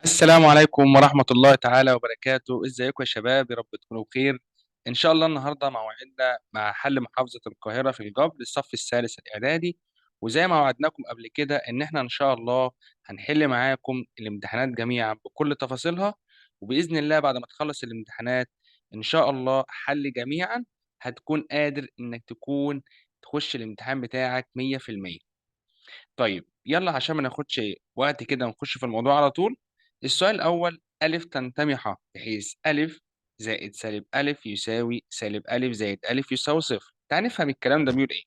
السلام عليكم ورحمة الله تعالى وبركاته، ازيكم يا شباب؟ يا رب تكونوا بخير. ان شاء الله النهارده موعدنا مع حل محافظة القاهرة في الجبر للصف الثالث الاعدادي. وزي ما وعدناكم قبل كده ان احنا ان شاء الله هنحل معاكم الامتحانات جميعا بكل تفاصيلها. وبإذن الله بعد ما تخلص الامتحانات ان شاء الله حل جميعا هتكون قادر انك تخش الامتحان بتاعك 100%. طيب يلا عشان ما ناخدش وقت كده ونخش في الموضوع على طول. السؤال الأول: ألف تنتمي ح، بحيث ألف زائد سالب ألف يساوي سالب ألف زائد ألف يساوي صفر. تعال نفهم الكلام ده بيقول إيه.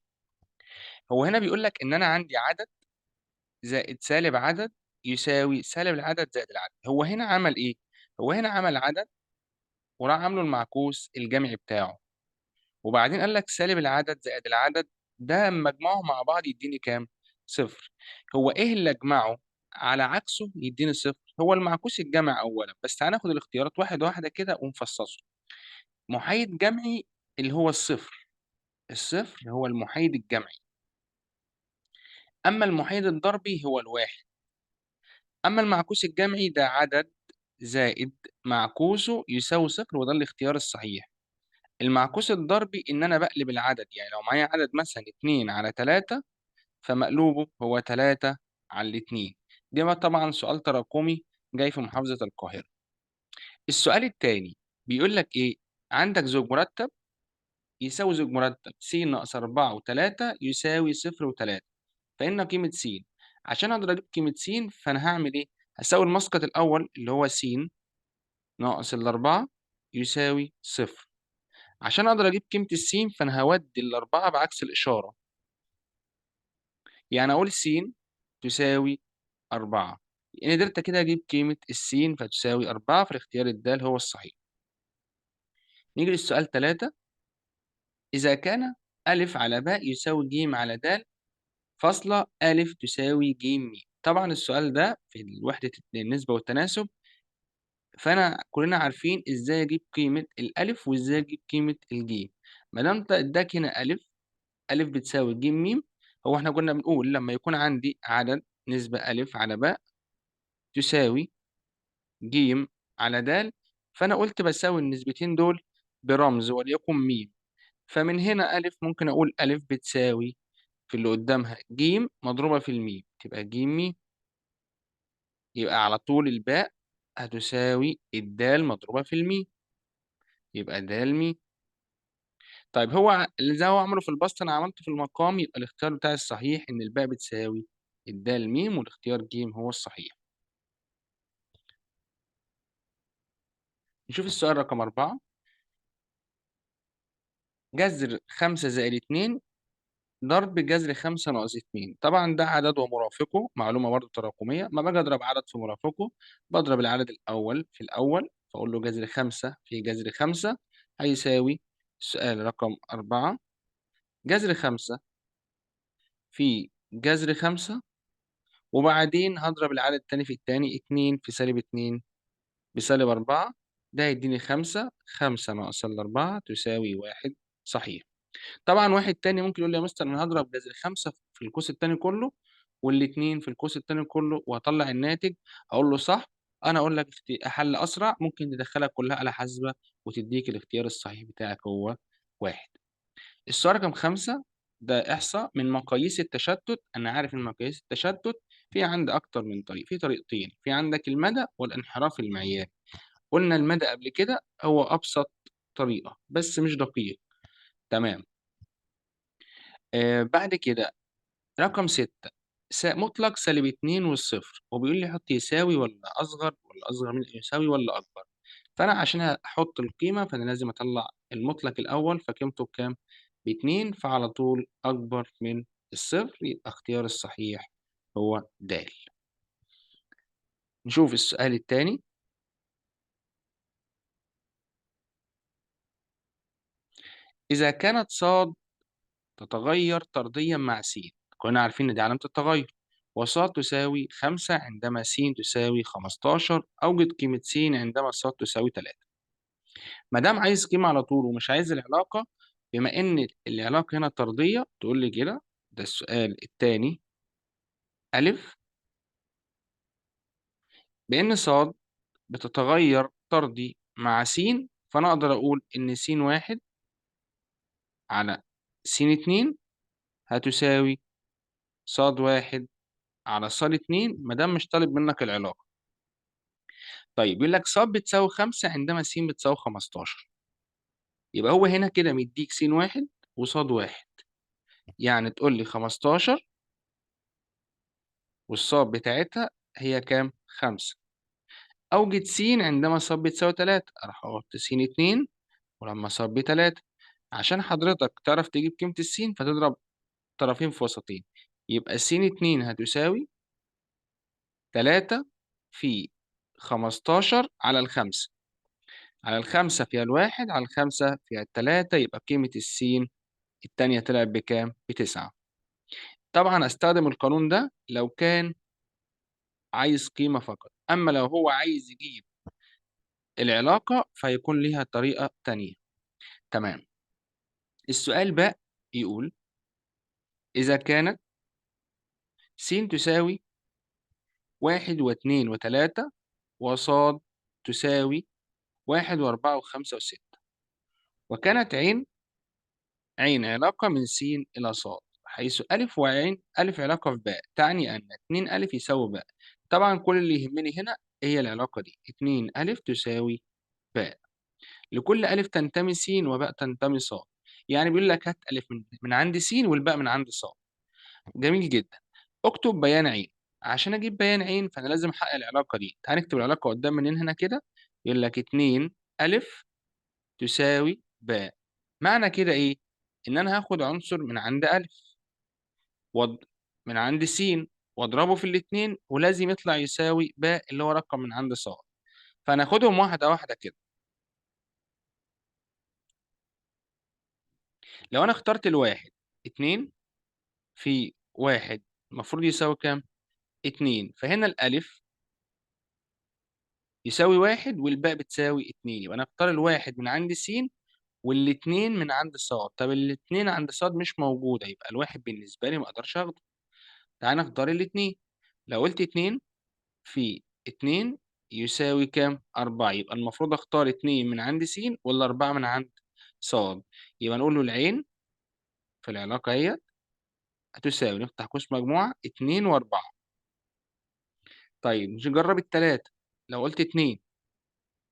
هو هنا بيقول لك إن أنا عندي عدد زائد سالب عدد يساوي سالب العدد زائد العدد. هو هنا عمل إيه؟ هو هنا عمل عدد وراح عامله المعكوس الجمعي بتاعه، وبعدين قال لك سالب العدد زائد العدد ده مجموعهم مع بعض يديني كام؟ صفر. هو ايه اللي اجمعه على عكسه يديني صفر؟ هو المعكوس الجمع اولا، بس تعالى ناخد الاختيارات واحده واحده كده ونفصصه. محايد جمعي اللي هو الصفر، الصفر هو المحايد الجمعي. اما المحايد الضربي هو الواحد. اما المعكوس الجمعي ده عدد زائد معكوسه يساوي صفر، وده الاختيار الصحيح. المعكوس الضربي ان انا بقلب العدد، يعني لو معايا عدد مثلا 2 على 3 فمقلوبه هو 3 على الاتنين. ده بقى طبعا سؤال تراكمي جاي في محافظة القاهرة. السؤال التاني بيقول لك ايه؟ عندك زوج مرتب يساوي زوج مرتب س ناقص 4 و3 يساوي صفر و3. فإن قيمة س، عشان أقدر أجيب قيمة س فأنا هعمل إيه؟ هساوي المسقط الأول اللي هو س ناقص الأربعة يساوي صفر. عشان أقدر أجيب قيمة السين فأنا هودي الأربعة بعكس الإشارة، يعني أقول س تساوي 4. يعني قدرت كده أجيب قيمة السين فتساوي 4، فالاختيار الدال هو الصحيح. نيجي للسؤال 3: إذا كان ألف على باء يساوي ج على د فاصلة ألف تساوي ج م. طبعا السؤال ده في وحدة النسبة والتناسب، فأنا كلنا عارفين إزاي أجيب قيمة الألف وإزاي أجيب قيمة الجيم. ما دام اداك هنا ألف، ألف بتساوي ج م. هو إحنا كنا بنقول لما يكون عندي عدد نسبة ألف على باء تساوي ج على د، فأنا قلت بساوي النسبتين دول برمز وليكن م. فمن هنا ألف ممكن أقول ألف بتساوي في اللي قدامها ج مضروبة في الميم تبقى ج م. يبقى على طول الباء هتساوي الدال مضروبة في الميم يبقى د م. طيب هو اللي زي هو عمله في البسط أنا عملته في المقام، يبقى الاختيار بتاعي الصحيح إن الباء بتساوي الدال م، والاختيار ج هو الصحيح. نشوف السؤال رقم 4: جذر 5 زائد 2 ضرب جذر 5 ناقص 2. طبعا ده عدد ومرافقه، معلومة برضه تراكمية. ما باجي أضرب عدد في مرافقه بضرب العدد الأول في الأول، فأقول له جذر 5 في جذر 5 هيساوي. السؤال رقم 4: جذر 5 في جذر 5، وبعدين هضرب العدد التاني في التاني، 2 في سالب 2 بسالب 4. ده هيديني 5، 5 ناقص الأربعة تساوي 1. صحيح. طبعًا واحد تاني ممكن يقول لي يا مستر أنا هاضرب جذر 5 في القوس التاني كله، وال2 في القوس التاني كله وهاطلّع الناتج. أقول له صح. أنا أقول لك حل أسرع ممكن تدخّلها كلها آلة حاسبة وتدّيك الاختيار الصحيح بتاعك هو 1. السؤال رقم 5 ده إحصاء من مقاييس التشتت. أنا عارف إن مقاييس التشتت في عندي أكتر من طريق، في طريقتين، في عندك المدى والانحراف المعياري. قُلنا المدى قبل كده هو أبسط طريقة بس مش دقيق. تمام. بعد كده رقم 6: مطلق -2 والصفر، وبيقول لي حُط يساوي والّا أصغر والّا أصغر من يساوي والّا أكبر. فأنا عشان أحُط القيمة فأنا لازم أطلّع المطلق الأول، فقيمته بكام؟ ب2، فعلى طول أكبر من الصفر، يبقى اختيار الصحيح هو د. نشوف السؤال التاني: إذا كانت ص تتغير طرديًا مع س، كلنا عارفين إن دي علامة التغير، وص تساوي 5 عندما س تساوي 15، أوجد قيمة س عندما ص تساوي 3. ما دام عايز قيمة على طول ومش عايز العلاقة، بما إن العلاقة هنا طردية تقول لي كده. ده السؤال التاني: أ بإن ص بتتغير طردي مع س، فأنا أقدر أقول إن س1 على س2 هتساوي ص1 على ص2 ما دام مش طالب منك العلاقة. طيب بيقول لك ص بتساوي 5 عندما س بتساوي 15، يبقى هو هنا كده مديك س1 وص1، يعني تقول لي 15 والصاد بتاعتها هي كام؟ 5. أوجد س عندما ص بتساوي 3، أروح أحط س2 ولما ص ب3. عشان حضرتك تعرف تجيب قيمة الس فتضرب طرفين في وسطين، يبقى س2 هتساوي 3 في 15 على ال5، على ال5 فيها ال1 على ال5 فيها ال3، يبقى قيمة الس التانية طلعت بكام؟ ب9. طبعًا أستخدم القانون ده لو كان عايز قيمة فقط، أمّا لو هو عايز يجيب العلاقة فهيكون ليها طريقة تانية. تمام. السؤال بقى يقول: إذا كانت س تساوي 1 و2 و3 وص تساوي 1 و4 و5 و6، وكانت عين علاقة من س إلى ص، حيث أ وعين أ علاقة في باء، تعني أن 2 أ يساوي باء. طبعًا كل اللي يهمني هنا هي العلاقة دي، 2 أ تساوي باء. لكل أ تنتمي س وباء تنتمي ص، يعني بيقول لك هات أ من عند س والباء من عند ص. جميل جدًا. اكتب بيان عين. عشان أجيب بيان عين فأنا لازم أحقق العلاقة دي. تعالَ نكتب العلاقة قدام مننا هنا كده، يقول لك 2 أ تساوي باء. معنى كده إيه؟ إن أنا هاخد عنصر من عند أ وأض من عند س واضربه في الاتنين ولازم يطلع يساوي باء اللي هو رقم من عند ص. فهناخدهم واحدة واحدة كده. لو أنا اخترت ال1، 2 في 1 المفروض يساوي كام؟ 2، فهنا الألف يساوي 1 والباء بتساوي 2، يبقى أنا أختار ال1 من عند س وال2 من عند ص. طب ال2 عند ص مش موجودة، يبقى ال1 بالنسبة لي ما أقدرش آخده. تعالَ نختار ال2. لو قُلت 2 في 2 يساوي كام؟ 4، يبقى المفروض أختار 2 من عند س والّا 4 من عند ص. يبقى نقول له العين في العلاقة أهيّة هتساوي، نفتح قوس مجموعة، 2 و4. طيب نجرّب ال3. لو قُلت 2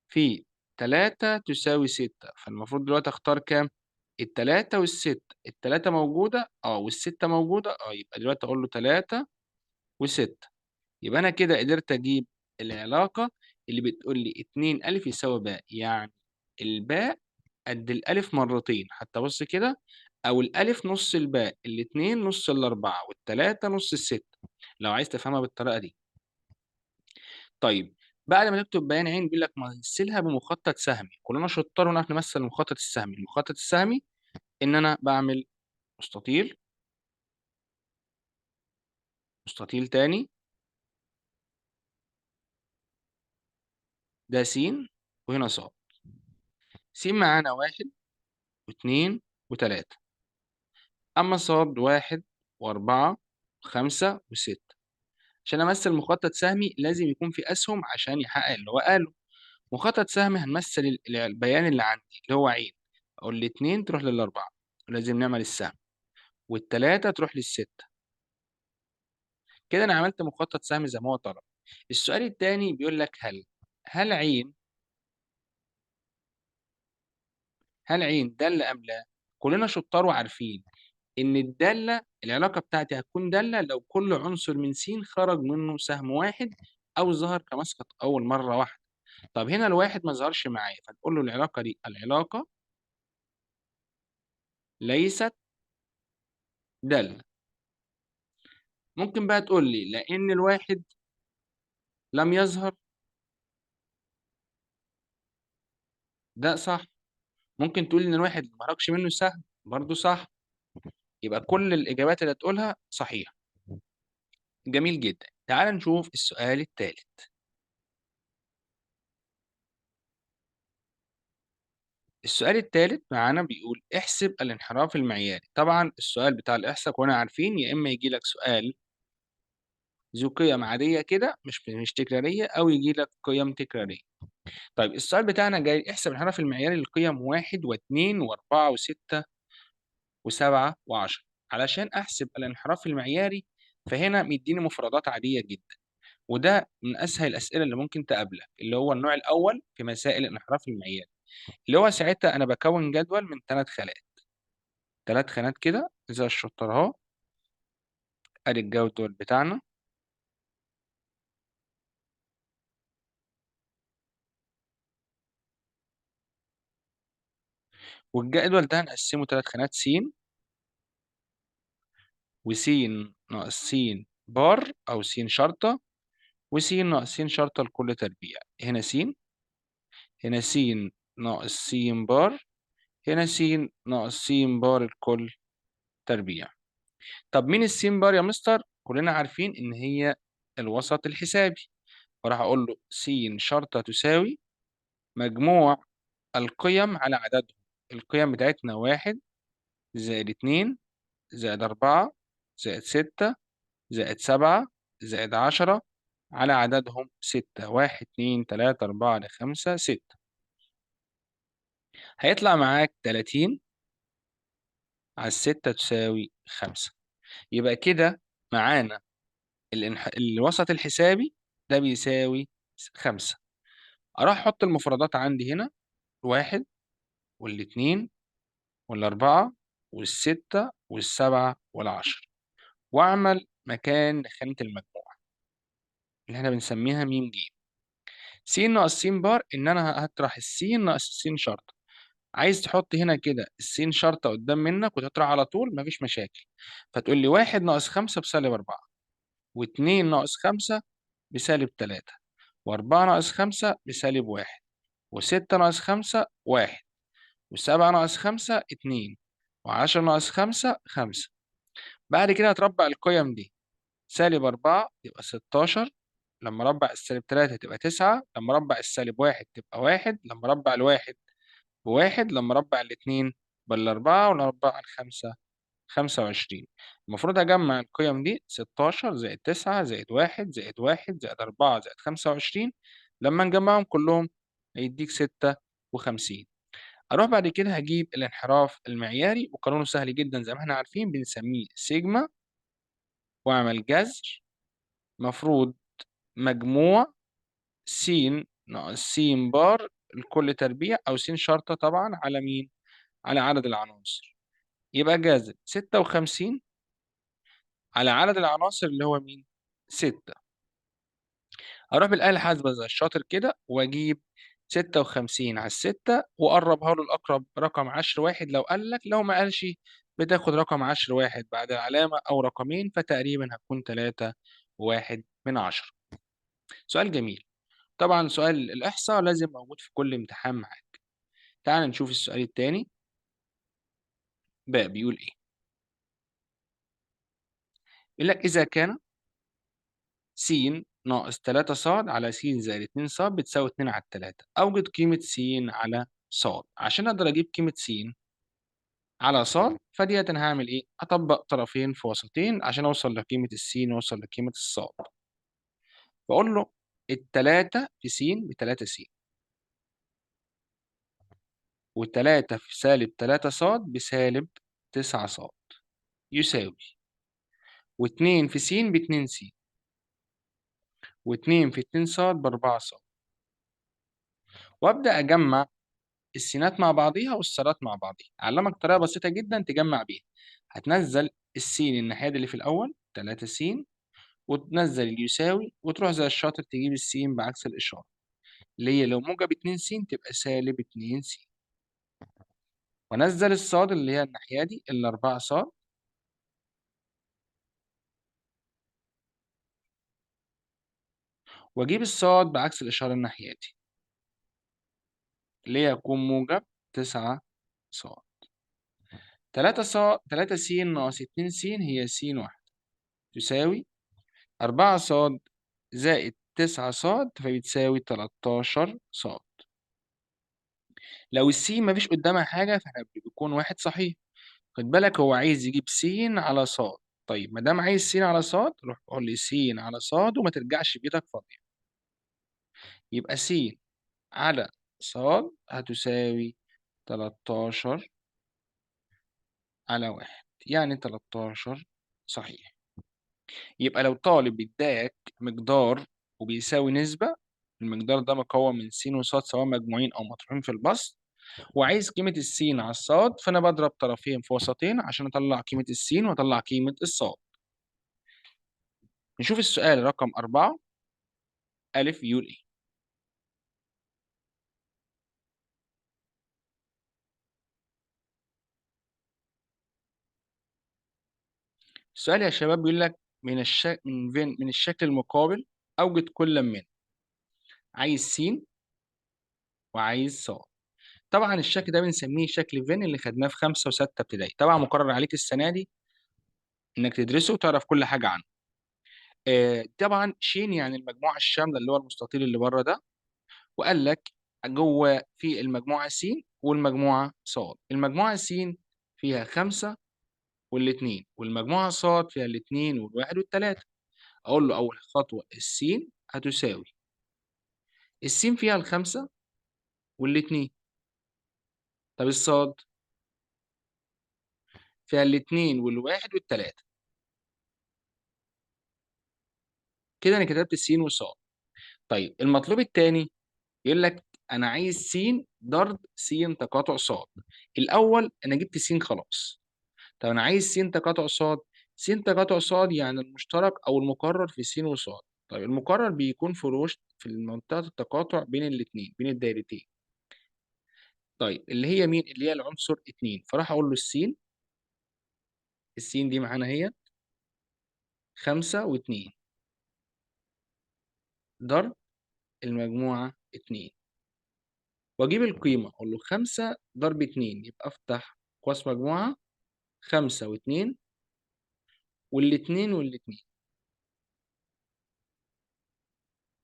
في 3 تساوي 6، فالمفروض دلوقتي أختار كام؟ ال3 وال6. ال3 موجودة، وال6 موجودة، يبقى دلوقتي أقول له 3 و6. يبقى أنا كده قدرت أجيب العلاقة اللي بتقول لي 2 أ يساوي باء، يعني الباء قد الألف مرتين، حتى بُص كده، أو الألف نُص الباء، ال2 نُص ال4 وال3 نُص ال6، لو عايز تفهمها بالطريقة دي. طيب بعد ما تكتب بيان عين بيقول لك مثلها بمخطط سهمي، كلنا شطار ونعرف نمثل المخطط السهمي. المخطط السهمي إن أنا باعمل مستطيل، مستطيل تاني، ده س وهنا ص. س معانا 1 و2 و3، أمّا ص 1 و4 و5 و6. عشان أمثّل مخطط سهمي لازم يكون في أسهم عشان يحقق اللي هو قاله. مخطط سهمي هنمثّل البيان اللي عندي اللي هو عين، أقول ال2 تروح لل4 ولازم نعمل السهم، وال3 تروح لل6. كده أنا عملت مخطط سهمي زي ما هو طلب. السؤال التاني بيقول لك هل عين هل عين دالة أم لا؟ كلنا شطار وعارفين إن الدالة العلاقة بتاعتي هتكون دالة لو كل عنصر من س خرج منه سهم واحد أو ظهر كمسقط أول مرة واحدة. طب هنا الواحد ما ظهرش معايا، فنقول له العلاقة دي العلاقة ليست دالة. ممكن بقى تقول لي لأن الواحد لم يظهر، ده صح. ممكن تقول لي إن الواحد ما خرجش منه سهم، برضه صح. يبقى كل الإجابات اللي هتقولها صحيحة. جميل جدًا. تعالَ نشوف السؤال التالت. السؤال التالت معانا بيقول احسب الانحراف المعياري. طبعًا السؤال بتاع الإحصا كلنا عارفين يا إما ييجي لك سؤال ذو قيم عادية كده مش تكرارية أو ييجي لك قيم تكرارية. طيب السؤال بتاعنا جاي احسب الانحراف المعياري للقيم 1 و2 و4 و6 و7 و10. علشان أحسب الانحراف المعياري فهنا مديني مفردات عادية جدًا، وده من أسهل الأسئلة اللي ممكن تقابلك، اللي هو النوع الأول في مسائل الانحراف المعياري، اللي هو ساعتها أنا باكوّن جدول من 3 خانات، 3 خانات كده زي الشطار أهو، أدي الجدول بتاعنا، والجدول ده هنقسّمه 3 خانات س وس ناقص س بار أو س شرطة وس ناقص س شرطة لكل تربيع، هنا س، هنا س ناقص س بار، هنا س ناقص س بار لكل تربيع. طب مين الس بار يا مستر؟ كلنا عارفين إن هي الوسط الحسابي، فراح أقول له س شرطة تساوي مجموع القيم على عددهم، القيم بتاعتنا 1 زائد 2 زائد 4 زائد 6 زائد 7 زائد 10 على عددهم 6، 1 2 3 4 5 6، هيطلع معاك 30 على ال6 تساوي 5. يبقى كده معانا الوسط الحسابي ده بيساوي 5. أروح أحط المفردات عندي هنا، ال1 وال2 وال4 وال6 وال7 وال10، وأعمل مكان لخانة المجموع اللي إحنا بنسميها م ج. س ناقص س بار إن أنا هاطرح الس ناقص الس شرطة، عايز تحط هنا كده الس شرطة قدّام منّك وتطرح على طول ما فيش مشاكل، فتقول لي 1 ناقص 5 بسالب 4 و2 ناقص 5 بسالب 3 و4 ناقص 5 بسالب 1 و6 ناقص 5 1 و7 ناقص 5 2 و10 ناقص 5 5. بعد كده هتربّع القيم دي، -4 يبقى 16، لمّا أربّع -3 تبقى 9، لمّا أربّع -1 تبقى 1، لمّا أربّع ال1 ب1، لمّا أربّع ال2 بال4 ولمّا أربّع ال5 25. المفروض أجمّع القيم دي 16 زائد 9 زائد 1 زائد 1 زائد 4 زائد 25، لمّا نجمّعهم كلّهم هيدّيك 56. أروح بعد كده هاجيب الانحراف المعياري وقانونه سهل جدًا زي ما إحنا عارفين بنسميه سيجما واعمل جذر مفروض مجموع س ناقص س بار لكل تربيع أو س شرطة طبعًا على مين؟ على عدد العناصر، يبقى جذر 56 على عدد العناصر اللي هو مين؟ 6. أروح بالآلة الحاسبة زي الشاطر كده وأجيب 56 على ال6 وقرّبها له لأقرب رقم عشر واحد لو قال لك، لو ما قالش بتاخد رقم عشر واحد بعد العلامة أو رقمين، فتقريبًا هتكون 3.1. سؤال جميل. طبعًا سؤال الإحصاء لازم موجود في كل امتحان معاك. تعالَ نشوف السؤال التاني بيقول إيه، بيقول لك إذا كان س ناقص 3 ص على س زائد 2 ص بتساوي 2 على ال3، أوجد قيمة س على ص. عشان أقدر أجيب قيمة س على ص فديّة أنا هاعمل إيه، هاطبّق طرفين في وسطين عشان أوصل لقيمة الس وأوصل لقيمة الص. باقول له ال3 في س ب3 س و3 في -3 ص بسالب 9 ص يساوي و2 في س ب2 س و2 في 2 ص ب4 ص، وأبدأ أجمّع السينات مع بعضيها والصادات مع بعضيها. أعلّمك طريقة بسيطة جدًا تجمّع بيها، هتنزّل السين الناحية دي اللي في الأول 3 س وتنزّل اليساوي وتروح زي الشاطر تجيب السين بعكس الإشارة، اللي هي لو موجب 2 س تبقى -2 س، وأنزّل الصاد اللي هي الناحية دي ال4 ص وأجيب الصاد بعكس الإشارة الناحية دي، اللي هي هتكون موجب 9 ص. 3 س ناقص 2 س هي س واحدة تساوي 4 ص زائد 9 ص فبتساوي 13 ص. لو الس ما فيش قدّامها حاجة فإحنا بيكون واحد صحيح. خد بالك هو عايز يجيب س على ص، طيب ما دام عايز س على ص، روح قول لي س على ص وما ترجعش بإيدك فاضية. يبقى س على ص هتساوي 13 على 1، يعني 13 صحيح. يبقى لو طالب اداك مقدار وبيساوي نسبة، المقدار ده مكون من س وص سواء مجموعين أو مطروحين في البسط، وعايز قيمة السين على الصاد، فأنا بضرب طرفين في وسطين عشان أطلع قيمة السين وأطلع قيمة الصاد. نشوف السؤال رقم 4 ألف بيقول إيه. السؤال يا شباب بيقول لك من الشكل المقابل أوجد كل من، عايز س وعايز ص. طبعا الشكل ده بنسميه شكل فين اللي خدناه في 5 و6 ابتدائي، طبعا مقرر عليك السنة دي إنك تدرسه وتعرف كل حاجة عنه. طبعا ش يعني المجموعة الشاملة اللي هو المستطيل اللي بره ده، وقال لك جوه في المجموعة س والمجموعة ص. المجموعة س فيها 5 والاتنين، والمجموعة ص فيها الاتنين والواحد والتلاتة. أقول له أول خطوة السين هتساوي السين فيها الخمسة والاتنين، طب الصاد فيها الاتنين والواحد والتلاتة. كده أنا كتبت السين والصاد. طيب المطلوب التاني يقول لك أنا عايز س ضرب س تقاطع صاد. الأول أنا جبت س خلاص. طب أنا عايز س تقاطع صاد. س تقاطع صاد يعني المشترك أو المقرر في س وصاد. طيب المقرر بيكون في رشد في منطقة التقاطع بين الاتنين بين الدايرتين. طيب اللي هي مين؟ اللي هي العنصر 2، فراح أقول له السين دي معانا هي 5 و2 ضرب المجموعة 2، وأجيب القيمة أقول له 5 ضرب 2 يبقى أفتح قوس مجموعة 5 و2 والاتنين والاتنين،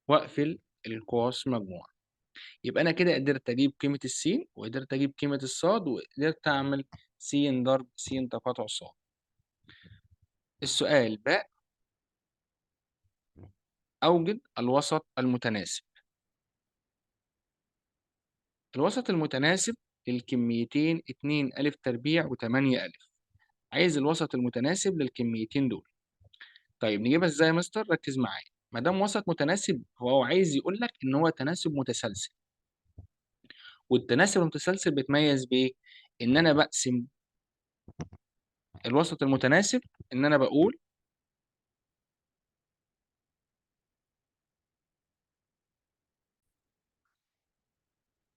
وأقفل القوس مجموعة. يبقى أنا كده قدرت أجيب قيمة السين وقدرت أجيب قيمة الصاد وقدرت أعمل س ضرب س تقاطع صاد. السؤال باء أوجد الوسط المتناسب. الوسط المتناسب للكميتين 2 ألف تربيع و8 ألف. عايز الوسط المتناسب للكميتين دول. طيب نجيبها ازاي يا مستر؟ ركز معايا. ما دام وسط متناسب هو عايز يقول لك ان هو تناسب متسلسل، والتناسب المتسلسل بيتميز بايه؟ ان انا بقسم الوسط المتناسب، ان انا بقول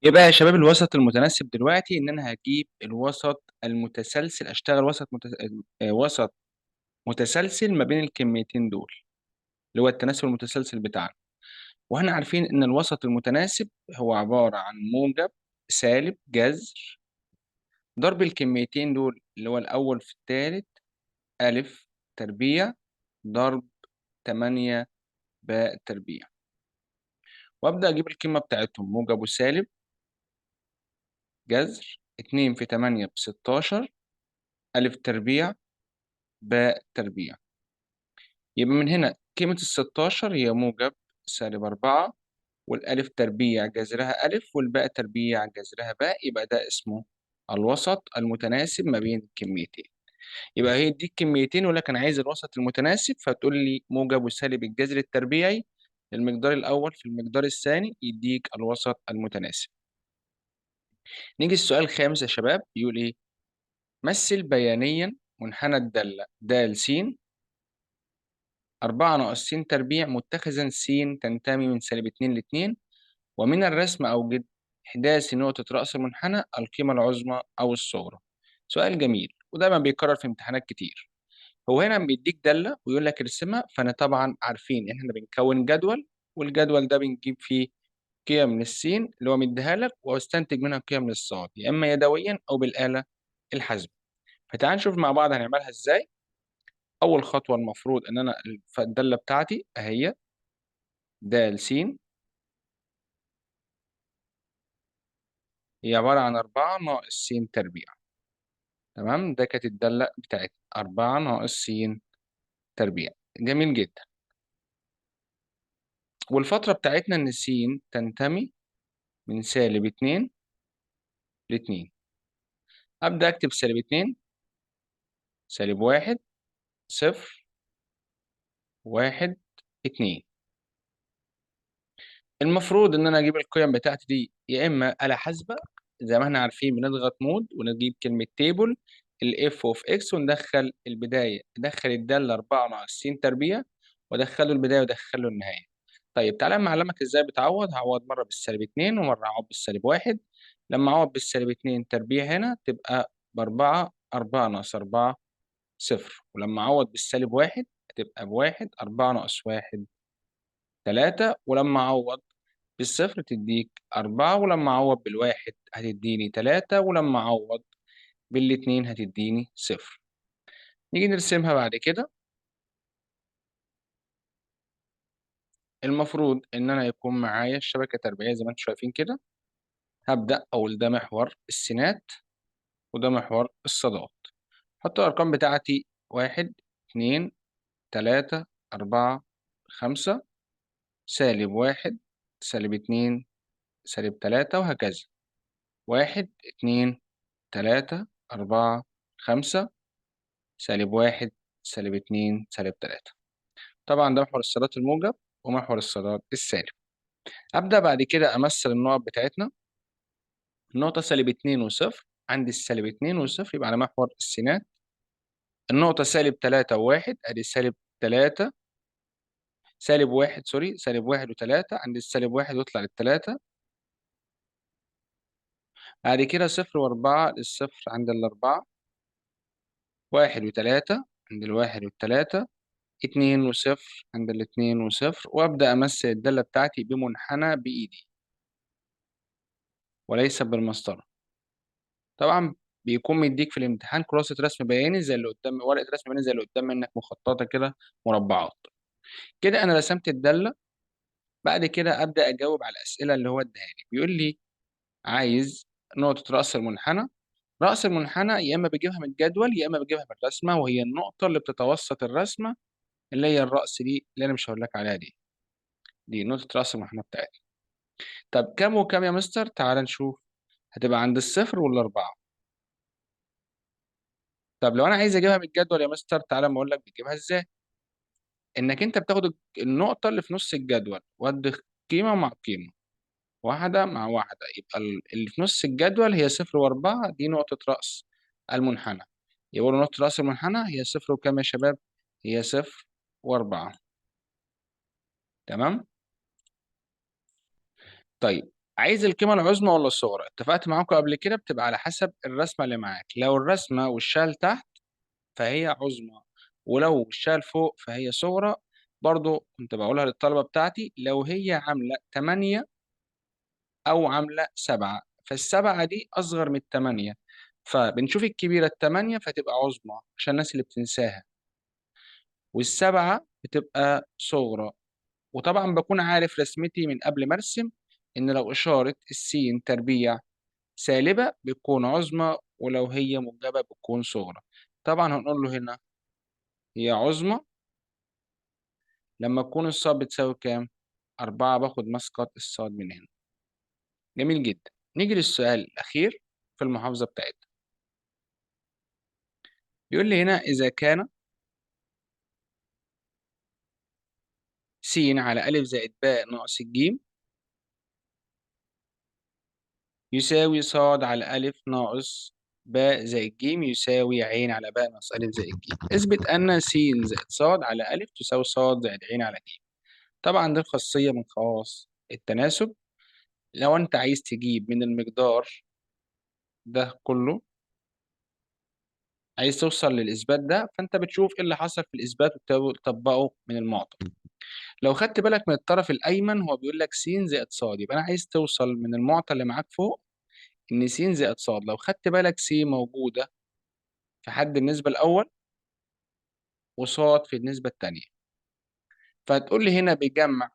يبقى يا شباب الوسط المتناسب دلوقتي ان انا هجيب الوسط المتسلسل، اشتغل وسط متسلسل ما بين الكميتين دول اللي هو التناسب المتسلسل بتاعنا. واحنا عارفين ان الوسط المتناسب هو عبارة عن موجب سالب جذر ضرب الكميتين دول اللي هو الأول في التالت ألف تربيع ضرب 8 باء تربيع، وأبدأ أجيب القيمة بتاعتهم موجب وسالب جذر 2 في 8 ب16 ألف تربيع باء تربيع. يبقى من هنا قيمة ال16 هي موجب سالب 4، والألف تربيع جذرها ألف والباء تربيع جذرها باء، يبقى ده اسمه الوسط المتناسب ما بين الكميتين. يبقى هي دي الكميتين ولكن عايز الوسط المتناسب، فتقول لي موجب وسالب الجذر التربيعي للمقدار الأول في المقدار الثاني يديك الوسط المتناسب. نيجي السؤال الخامس يا شباب يقول إيه؟ مثل بيانيا منحنى الدالة د س 4 ناقص س تربيع متخذا س تنتمي من -2 ل2، ومن الرسم أوجد إحداث نقطة رأس المنحنى القيمة العظمى أو الصغرى. سؤال جميل ودايما بيتكرر في امتحانات كتير. هو هنا بيديك دالة ويقول لك ارسمها، فأنا طبعا عارفين إن إحنا بنكون جدول، والجدول ده بنجيب فيه قيم للسين اللي هو مديها لك واستنتج منها قيم للصاد يا إما يدويا أو بالآلة الحاسبة. فتعال نشوف مع بعض هنعملها إزاي. أول خطوة المفروض إن أنا الدالة بتاعتي أهي د س هي عبارة عن 4 ناقص س تربيع. تمام، ده كانت الدالة بتاعتي 4 ناقص س تربيع. جميل جدا. والفترة بتاعتنا إن س تنتمي من -2 ل2. أبدأ أكتب -2 -1 0 1 2. المفروض إن أنا أجيب القيم بتاعتي دي يا إما آلة حاسبة، زي ما إحنا عارفين بنضغط مود ونجيب كلمة تيبل الإف أوف إكس وندخل البداية، ندخل الدالة 4 ناقص س تربيع وأدخله البداية وأدخله النهاية. طيب تعالى أما أعلمك إزاي بتعوض. هعوض مرة بالسالب 2 ومرة أعوض بالسالب 1. لما أعوض بالسالب 2 تربيع هنا تبقى ب4، 4 ناقص 4 0. ولما أعوض بالسالب 1 هتبقى ب1، 4 ناقص 1 3. ولما أعوض بالصفر تديك 4. ولما أعوض بالواحد هتديني 3. ولما أعوض بالاتنين هتديني 0. نيجي نرسمها بعد كده. المفروض إن أنا يكون معايا الشبكة تربيعية زي ما أنتم شايفين كده. هبدأ أقول ده محور السينات وده محور الصادات. حط الأرقام بتاعتي 1 2 3 4 5 -1 -2 -3 وهكذا. 1 2 3 4 5 -1 -2 -3. طبعا ده محور الصادات الموجب ومحور الصادات السالب. أبدأ بعد كده أمثل النقط بتاعتنا. النقطة -2 و0 عندي السالب 2 و0 يبقى على محور السينات. النقطة -3 و1 أدي -3 -1 سوري -1 و3 عند -1 ويطلع لل3. بعد كده 0 و4 للصفر عند ال4. 1 و3 عند ال1 وال3. 2 و0 عند ال2 و0. وأبدأ أمثل الدالة بتاعتي بمنحنى بإيدي وليس بالمسطرة. طبعا بيكون مديك في الامتحان كراسة رسم بياني زي اللي قدام، ورقة رسم بياني زي اللي قدام منك مخططة كده مربعات. كده أنا رسمت الدالة. بعد كده أبدأ أجاوب على الأسئلة اللي هو اداها لي. بيقول لي عايز نقطة رأس المنحنى. رأس المنحنى يا إما بجيبها من الجدول يا إما بجيبها من الرسمة، وهي النقطة اللي بتتوسط الرسمة اللي هي الرأس دي اللي أنا مش هقول لك عليها دي. دي نقطة رأس المنحنى بتاعتي. طب كام وكام يا مستر؟ تعال نشوف. هتبقى عند الصفر والأربعة. طب لو أنا عايز أجيبها من الجدول يا مستر، تعالى أما أقول لك بتجيبها إزاي. إنك أنت بتاخد النقطة اللي في نص الجدول وأدي قيمة مع قيمة، واحدة مع واحدة، يبقى اللي في نص الجدول هي صفر وأربعة. دي نقطة رأس المنحنى. يقولوا نقطة رأس المنحنى هي صفر وكام يا شباب؟ هي صفر وأربعة. تمام؟ طيب عايز القيمة العظمى ولا الصغرى؟ اتفقت معاكم قبل كده بتبقى على حسب الرسمة اللي معاك. لو الرسمة والشال تحت فهي عظمى، ولو الشال فوق فهي صغرى. برضو كنت بقولها للطلبة بتاعتي لو هي عاملة 8 أو عاملة 7 فالسبعة دي أصغر من ال8. فبنشوف الكبيرة ال8 فتبقى عظمى عشان الناس اللي بتنساها، والسبعة بتبقى صغرى. وطبعا بكون عارف رسمتي من قبل ما أرسم إن لو إشارة السين تربيع سالبة بتكون عظمى ولو هي موجبة بتكون صغرى. طبعا هنقول له هنا هي عظمى لما تكون الصاد بتساوي كام؟ 4. باخد مسقط الصاد من هنا. جميل جدا. نيجي للسؤال الأخير في المحافظة بتاعتنا. بيقول لي هنا إذا كان س على أ زائد باء ناقص الج يساوي ص على أ ناقص باء زائد ج يساوي ع على باء ناقص أ زائد ج. اثبت أن س زائد ص على أ تساوي ص زائد ع على ج. طبعا دي خاصية من خواص التناسب. لو أنت عايز تجيب من المقدار ده كله، عايز توصل للإثبات ده، فأنت بتشوف إيه اللي حصل في الإثبات وتطبقه من المعطى. لو خدت بالك من الطرف الأيمن هو بيقول لك س زائد ص، يبقى أنا عايز توصل من المعطى اللي معاك فوق إن س زائد ص. لو خدت بالك س موجودة في حد النسبة الأول وصاد في النسبة الثانية. فهتقول لي هنا بيجمع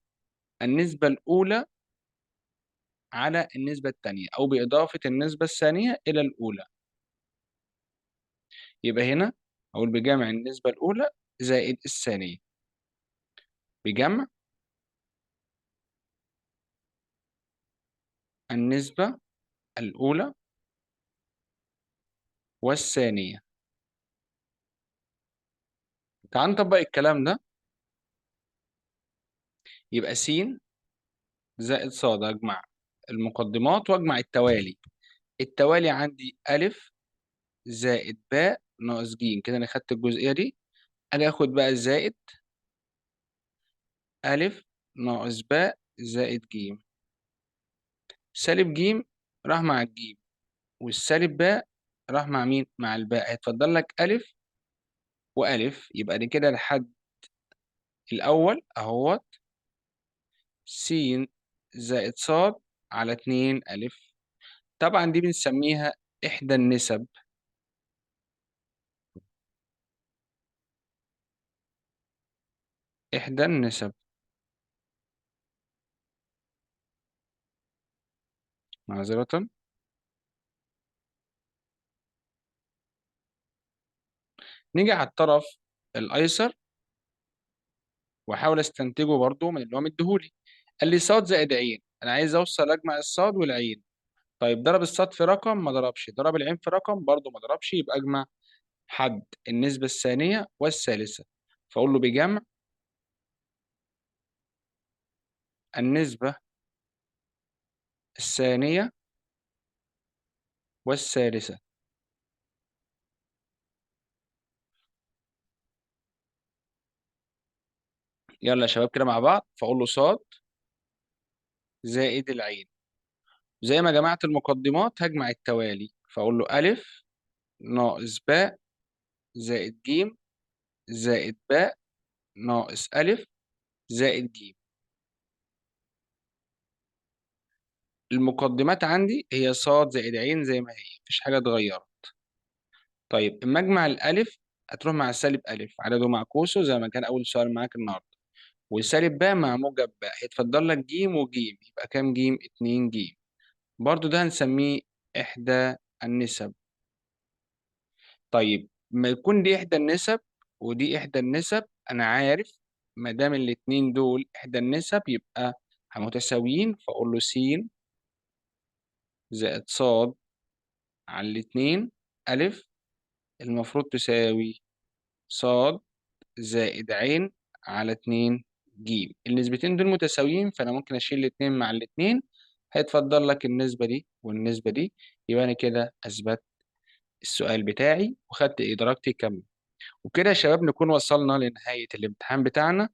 النسبة الأولى على النسبة الثانية أو بإضافة النسبة الثانية إلى الأولى. يبقى هنا أقول بجمع النسبة الأولى زائد الثانية بجمع النسبة الأولى والثانية. تعال نطبق الكلام ده. يبقى س زائد ص أجمع المقدمات وأجمع التوالي. التوالي عندي ألف زائد باء ناقص ج، كده أنا خدت الجزئية دي. أجي آخد بقى الزائد، ألف ناقص باء زائد ج، سالب ج راح مع الجيم، والسالب باء راح مع مين؟ مع الباء. هيتفضل لك ألف وألف. يبقى دي كده الحد الأول أهوت، س زائد ص على 2 ألف. طبعا دي بنسميها إحدى النسب. إحدى النسب، معذرة. نيجي على الطرف الأيسر وأحاول أستنتجه برضو من اللي هو مديهولي. قال لي ص زائد عين، أنا عايز أوصل أجمع الصاد والعين. طيب ضرب الصاد في رقم ما ضربش، ضرب العين في رقم برضو ما ضربش، يبقى أجمع حد النسبة الثانية والثالثة. فأقول له بجمع النسبة الثانية والثالثة. يلا يا شباب كده مع بعض. فأقول له صاد زائد العين، زي ما جمعت المقدمات هجمع التوالي. فأقول له ألف ناقص باء زائد ج زائد باء ناقص ألف زائد ج. المقدمات عندي هي صاد زائد عين زي ما هي، مفيش حاجة اتغيرت. طيب اما اجمع الألف هتروح مع سالب ألف عدده معكوسه زي ما كان أول سؤال معاك النهاردة، وسالب باء مع موجب باء، هيتفضل لك ج وج، يبقى كام ج؟ 2 ج. برضو ده هنسميه إحدى النسب. طيب ما يكون دي إحدى النسب ودي إحدى النسب، أنا عارف ما دام الاتنين دول إحدى النسب يبقى متساويين. فأقول له س زائد ص على الاتنين ألف المفروض تساوي ص زائد عين على 2 ج. النسبتين دول متساويين، فأنا ممكن أشيل الاتنين مع الاتنين، هيتفضل لك النسبة دي والنسبة دي. يبقى أنا كده أثبت السؤال بتاعي وخدت درجتي كاملة. وكده يا شباب نكون وصلنا لنهاية الامتحان بتاعنا.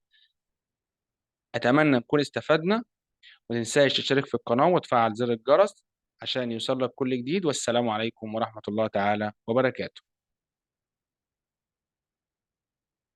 أتمنى نكون استفدنا. ومتنساش تشترك في القناة وتفعل زر الجرس عشان يوصل لك كل جديد. والسلام عليكم ورحمة الله تعالى وبركاته.